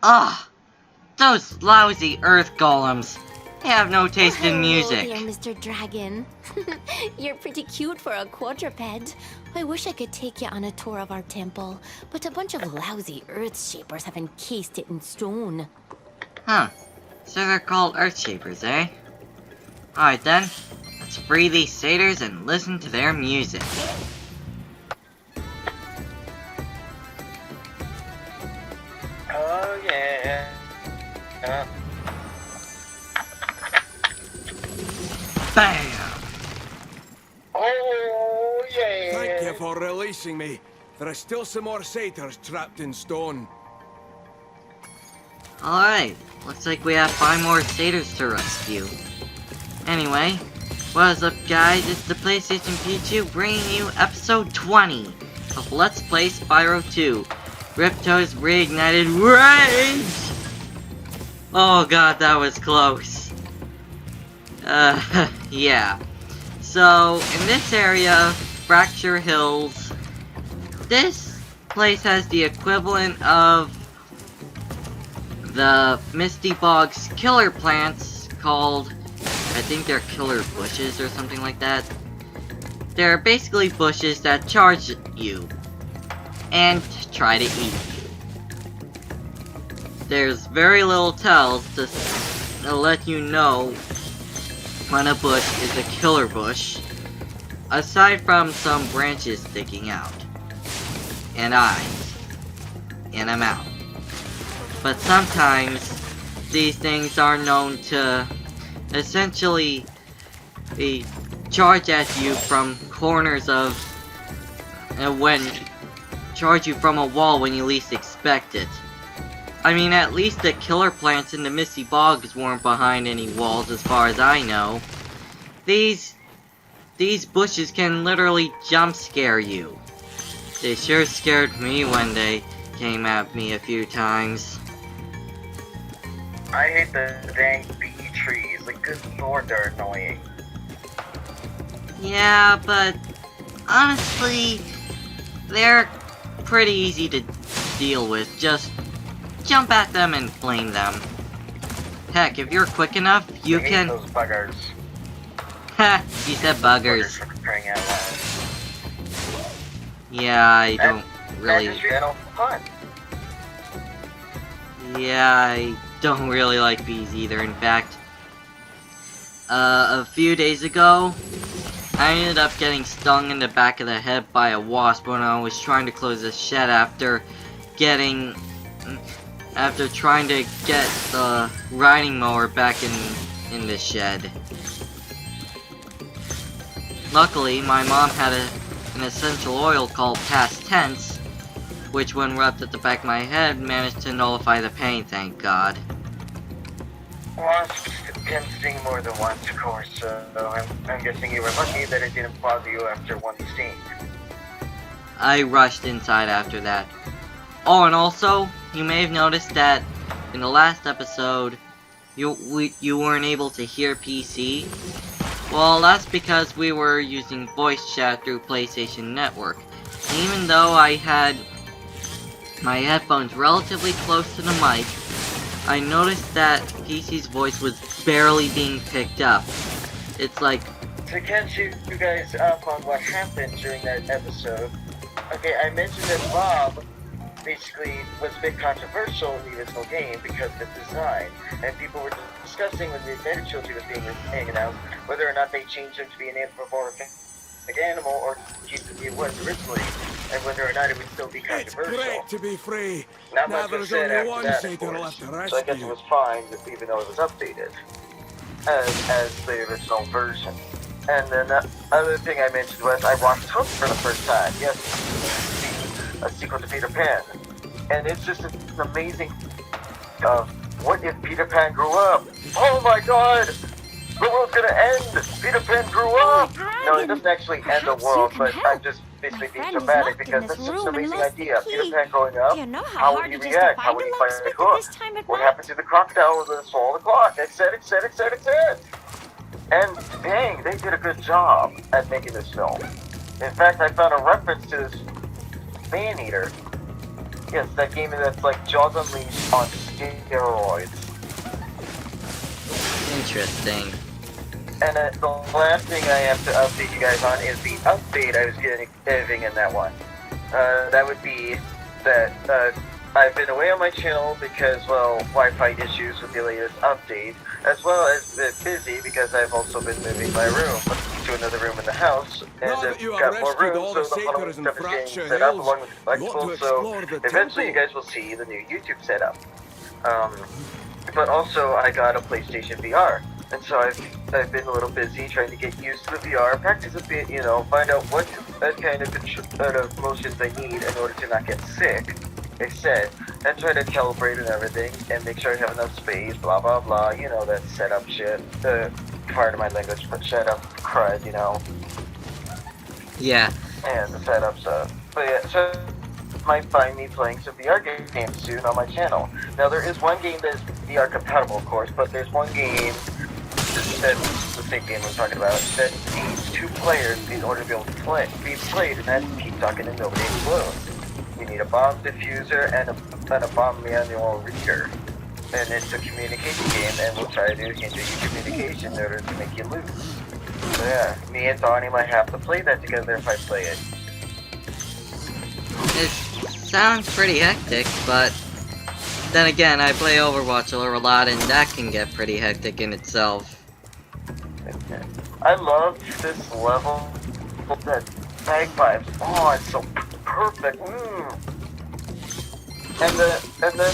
Ah, those lousy earth golems. They have no taste in music. Hello there, Mr. Dragon. You're pretty cute for a quadruped. I wish I could take you on a tour of our temple, but a bunch of lousy earthshapers have encased it in stone. Huh. So they're called earthshapers, eh? Alright then, let's free these satyrs and listen to their music. Oh yeah. Bam! Oh yeah. Thank you for releasing me. There are still some more satyrs trapped in stone. Alright, looks like we have 5 more satyrs to rescue. Anyway, what is up guys, it's the PlayStation P2 bringing you episode 20 of Let's Play Spyro 2, Ripto's Reignited Rage! Oh god, that was close. Yeah. So, in this area, Fracture Hills, this place has the equivalent of the Misty Bog's killer plants called, I think they're killer bushes or something like that. They're basically bushes that charge you and try to eat you. There's very little tells to let you know when a bush is a killer bush, aside from some branches sticking out, and eyes, and a mouth. But sometimes, these things are known to essentially charge at you from corners of, charge you from a wall when you least expect it. I mean, at least the killer plants in the Misty Bogs weren't behind any walls as far as I know. These bushes can literally jump scare you. They sure scared me when they came at me a few times. I hate the dang bee trees. Like, good lord, they're annoying. Yeah, but honestly, they're pretty easy to deal with. Just jump at them and flame them. Heck, if you're quick enough, you can. Those buggers. Ha! You said buggers. Buggers for crying out loud. Yeah, I don't really. That's just fun. Yeah, I don't really like bees either. In fact, a few days ago, I ended up getting stung in the back of the head by a wasp when I was trying to close a shed after trying to get the riding mower back in the shed. Luckily, my mom had an essential oil called Past Tense, which when rubbed at the back of my head managed to nullify the pain, thank God. Wasps can sting more than once, of course, so I'm guessing you were lucky that it didn't bother you after one sting. I rushed inside after that. Oh, and also, you may have noticed that in the last episode, you weren't able to hear PC. Well, that's because we were using voice chat through PlayStation Network. And even though I had my headphones relatively close to the mic, I noticed that PC's voice was barely being picked up. It's like... To catch you guys up on what happened during that episode, okay, I mentioned that Bob basically was a bit controversial in the original game because of its design, and people were discussing when the Reignited trilogy was being announced whether or not they changed him to be an anthropomorphic animal or keep it he was originally, and whether or not it would still be controversial. It's great to be free. Not Now much there's was said only after one that, satyr of course. left to So I rescue. guess it was fine, even though it was updated as the original version. And then the other thing I mentioned was I watched Hook for the first time. Yes, a sequel to Peter Pan. And it's just an amazing what if Peter Pan grew up? Oh my god! The world's gonna end! Peter Pan grew up! No, it doesn't actually end the world, but I'm just basically being friend is dramatic locked in because this that's such an room and amazing lost the idea. key. Peter Pan growing up, Do you know how how would hard he it is to react? find How would a he find the locksmith at hook? this time of What night? happened to the crocodile with the swallow the clock? Etc. And dang, they did a good job at making this film. In fact, I found a reference to this Man-Eater. Yes, that game that's like Jaws Unleashed on steroids. Interesting. And the last thing I have to update you guys on is the update I was giving in that one. That would be that I've been away on my channel because, well, Wi-Fi issues with the latest update, as well as been busy because I've also been moving my room to another room in the house, and Now that I've you have got more rescued rooms, all so the the following satyrs and stuff is getting fractured set up hills, along with the you want to collectibles, so explore the eventually you temple. guys will see the new YouTube setup. But also I got a PlayStation VR. And so I've been a little busy trying to get used to the VR, practice a bit, you know, find out what kind of motions I need in order to not get sick, they said, and try to calibrate and everything, and make sure I have enough space, blah blah blah, you know, that setup shit, part of my language, but setup crud, you know, Yeah. and the setup stuff. But yeah, so might find me playing some VR games soon on my channel. Now there is one game that is VR compatible, of course, but there's one game that's the same game we're talking about that needs 2 players in order to be able to be played, and that's Keep Talking and Nobody Explodes. You need a bomb diffuser and a bomb manual reader. And it's a communication game, and we'll try to hinder your communication in order to make you lose. So yeah, me and Donnie might have to play that together if I play it. It sounds pretty hectic, but then again, I play Overwatch a lot, and that can get pretty hectic in itself. I love this level. The bagpipes. Oh, it's so perfect. And then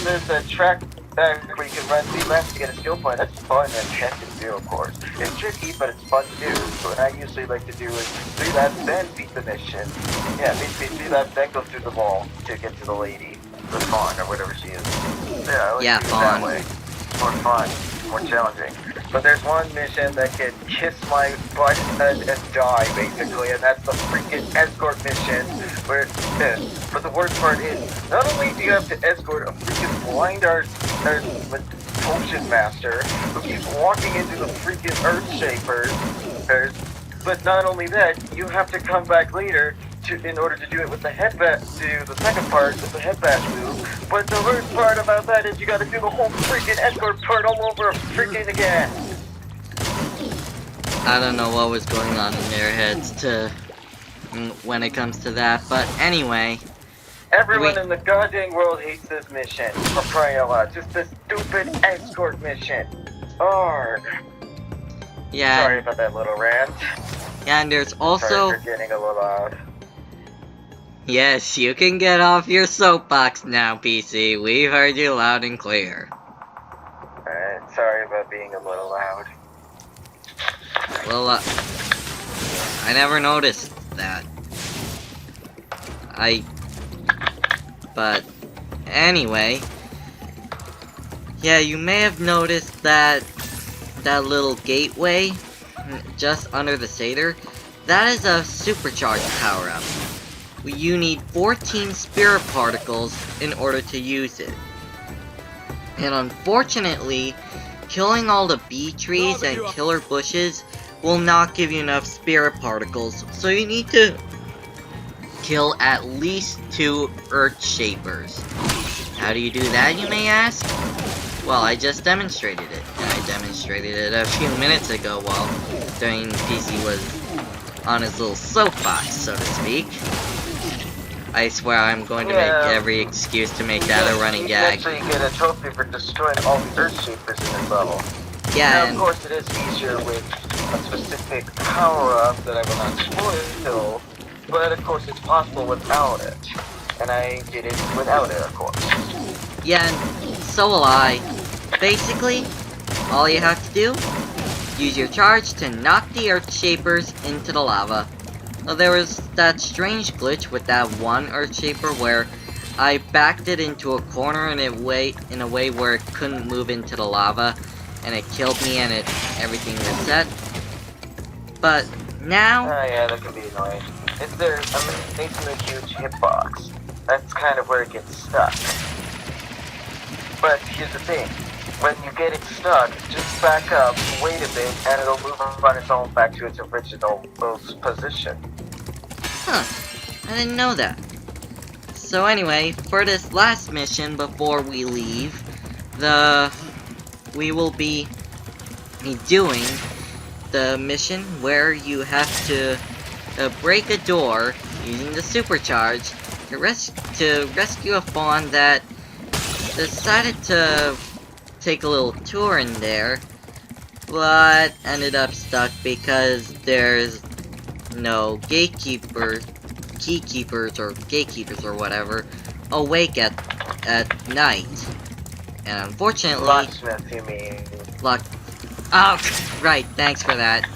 there's that track back where you can run 3 laps to get a skill point. That's fun and fantastic to do, of course. It's tricky, but it's fun to do. So what I usually like to do is 3 laps, then beat the mission. Yeah, basically 3 laps, then go through the wall to get to the lady, the fawn or whatever she is. Yeah, I like to do it that fawn. way. More fun, more challenging. But there's one mission that can kiss my butt and die, basically, and that's the freaking escort mission, where but the worst part is, not only do you have to escort a freaking blind potion master, who keeps walking into the freaking earthshapers, but not only that, you have to come back later in order to do it with the headbash, do the second part with the headbash move. But the worst part about that is you gotta do the whole freaking escort part all over freaking again. I don't know what was going on in their heads when it comes to that, but anyway. Everyone in the goddamn world hates this mission, for crying out loud. Just this stupid escort mission. Arrgh. Yeah. Sorry about that little rant. Yeah, and there's also... Sorry for getting a little loud. Yes, you can get off your soapbox now, PC. We heard you loud and clear. Alright, sorry about being a little loud. Well, I never noticed that. But anyway, yeah, you may have noticed that little gateway just under the satyr. That is a supercharged power-up. You need 14 spirit particles in order to use it. And unfortunately, killing all the bee trees and killer bushes will not give you enough spirit particles, so you need to kill at least 2 earthshapers. How do you do that, you may ask? Well, I just demonstrated it. And I demonstrated it a few minutes ago while PC was on his little soapbox, so to speak. I swear I'm going to make every excuse to make that a running gag. You can actually get a trophy for destroying all the earthshapers in this level. Yeah, now, of course, it is easier with a specific power-up that I will not spoil, but of course it's possible without it. And I did it without it, of course. yeah, and so will I. Basically, all you have to do, use your charge to knock the earthshapers into the lava. Well, there was that strange glitch with that one earthshaper where I backed it into a corner in a way where it couldn't move into the lava, and it killed me and everything reset. But now, Oh yeah, that could be annoying. is there's a amazingly huge hitbox. That's kind of where it gets stuck. But here's the thing. When you get it stuck, just back up, wait a bit, and it'll move on its own back to its original position. Huh. I didn't know that. So anyway, for this last mission before we leave, we will be doing the mission where you have to break a door using the supercharge to rescue a fawn that decided to take a little tour in there, but ended up stuck because there's no keykeepers or whatever awake at night. And unfortunately, Locksmith, you mean? Oh, right, thanks for that.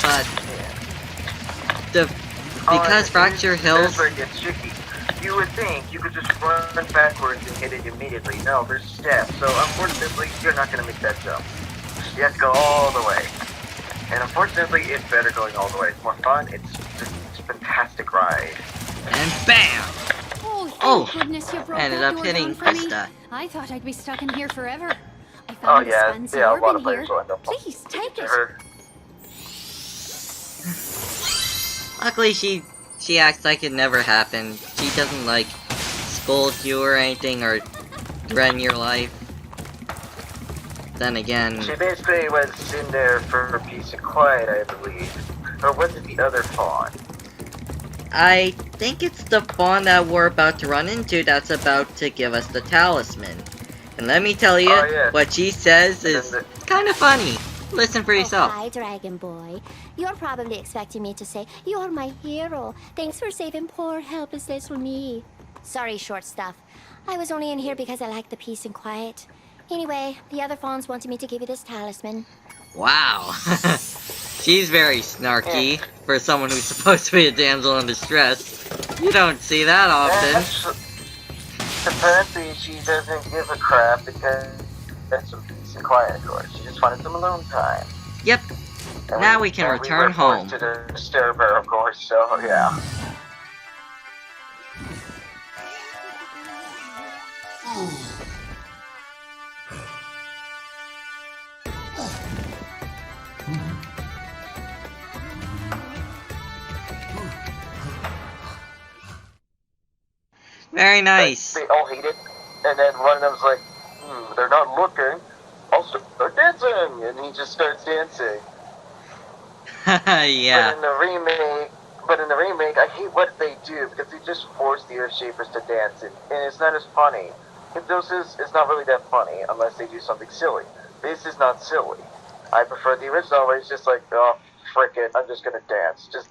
But because Fracture Hills. That's where it gets tricky. You would think you could just run backwards and hit it immediately. No, there's steps. So unfortunately, you're not gonna make that jump. You have to go all the way. And unfortunately, it's better going all the way. It's more fun. It's a fantastic ride. And bam! Oh, thank goodness you broke ended that up door hitting down for me. Krista. I thought I'd be stuck in here forever. I Oh found yeah, this yeah, a lot of orb in here. players will end up. Please take it. Luckily, she acts like it never happened. She doesn't like scold you or anything or threaten your life. Then again, She basically was in there for peace and quiet, I believe. Or was it the other fawn? I think it's the fawn that we're about to run into that's about to give us the talisman. And let me tell you, Oh, yeah. what she says is kind of funny. Listen for yourself. Hi, Dragon Boy. You're probably expecting me to say, "You're my hero. Thanks for saving poor, helpless little me." Sorry, short stuff. I was only in here because I like the peace and quiet. Anyway, the other fawns wanted me to give you this talisman. Wow. She's very snarky for someone who's supposed to be a damsel in distress. You don't see that often. Apparently, she doesn't give a crap because that's some peace and quiet, of course. She just wanted some alone time. Yep. And Now we can return we were forced home. to disturb her, of course, so yeah. Very nice. They all hate it, and then one of them's like, they're not looking, I'll start dancing, and he just starts dancing. Yeah. But in the remake, I hate what they do, because they just force the earthshapers to dance, and it's not as funny. Hypnosis is not really that funny, unless they do something silly. This is not silly. I prefer the original, where it's just like, oh, frick it, I'm just gonna dance. Just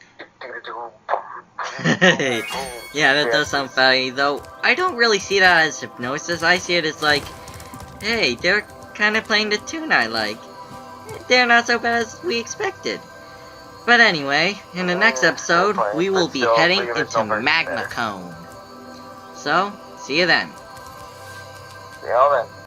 Yeah, that does sound funny, though I don't really see that as hypnosis. I see it as like, hey, they're kind of playing the tune I like. They're not so bad as we expected. But anyway, in the next episode, we will be heading into Magma Cone. So, see you then. Yeah, then.